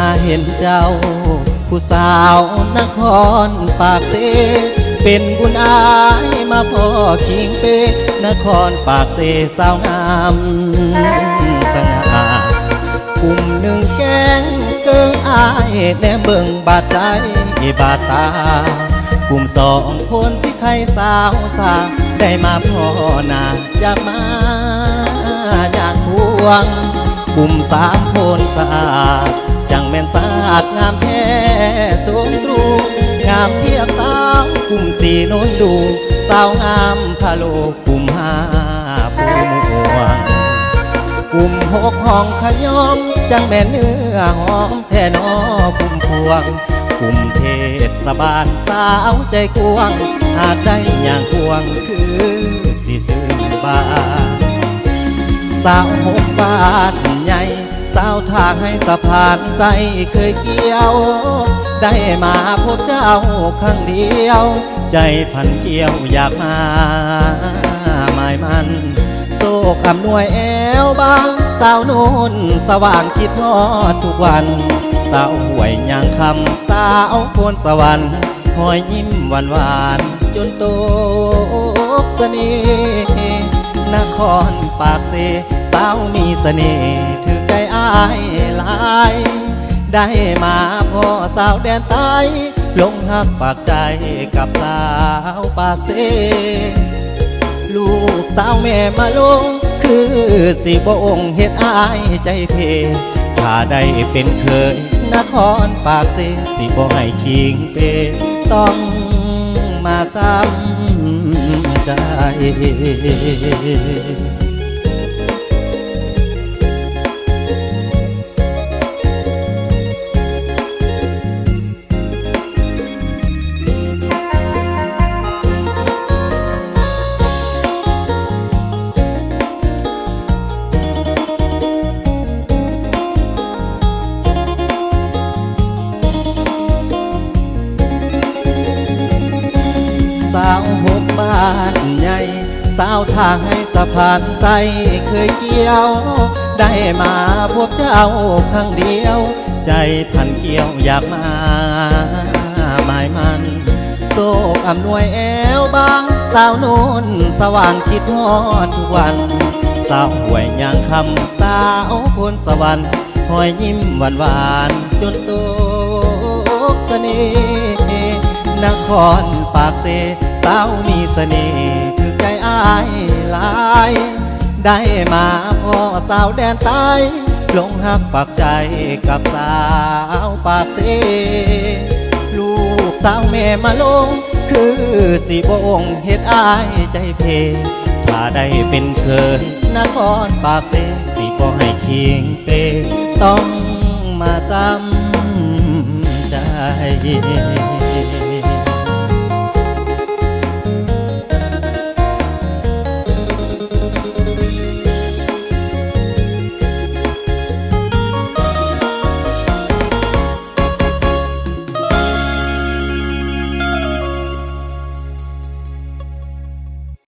มาเห็นเจ้าผู้สาวนครปากเสเป็นบุญอายมาพ่อคิงเปนครปากเสสาวงามสง่ากลุ่มหนึ่งแกงเกิงอายแนมเบิ่งบาดใจบาดตากลุ่มสองคนสิใครสาวสาได้มาพ่อนาอยากมาอยากพวงกลุ่มสามคนสะอาดจังแม่นสะอาดงามแท้สมตรูงามเทียบสาวกลุ่มสี่โน้นดูสาวงามพะโลกลุ่มห้าผู้ม่วงกลุ่มหกห้องขยอมจังแม่นเนื้อหอมแท่นอพุ่มพวงกลุ่มเทศบาลสาวใจกวงหากได้อย่างกวงคือสิซื้อบาสาวหกบาทใหญ่สาวทางให้สะพานใสเคยเกี่ยวได้มาพบเจ้าครั้งเดียวใจพันเกี่ยวอยากมาหมายมันโศกอำนวยแอวบางสาวนุ่นสว่างคิดฮอดทุกวันสาวห่วยยางคำสาวโพนสวรรค์หอยยิ้มหวานหวานจนโตกเสน่ห์นครปากเสสาวมีเสน่ห์ถือใจอ้ายหลายได้มาพ่อสาวแดนใต้ลงหักปากใจกับสาวปากเสลูกสาวแม่มาลงคือสิบ่องเฮ็ดอ้ายใจเพถ้าได้เป็นเคยนครปากเสสิบ่ให้คิงเปต้องมาซ้ำใจสาวหกบ้านใหญ่สาวทางให้สะพานใสเคยเกี่ยวได้มาพบเจ้าครั้งเดียวใจพันเกี่ยวอยากมาหมายมันโศกอำนวยแอวบางสาวนุ่นสว่างคิดฮอดทุกวันสาวห่วยยางคำสาวโพนสวรรค์หอยยิ้มหวานหวานจนโตกเสน่ห์นครปากเสสาวมีเสน่ห์ถือใจอ้ายหลายได้มาพ่อสาวแดนใต้ลงหักปากใจกับสาวปากเสลูกสาวแม่มาลงคือสิบ่องเฮ็ดอ้ายใจเพถ้าได้เป็นเคยนครปากเสสิบ่ให้คิงเปต้องมาซ้ำใจ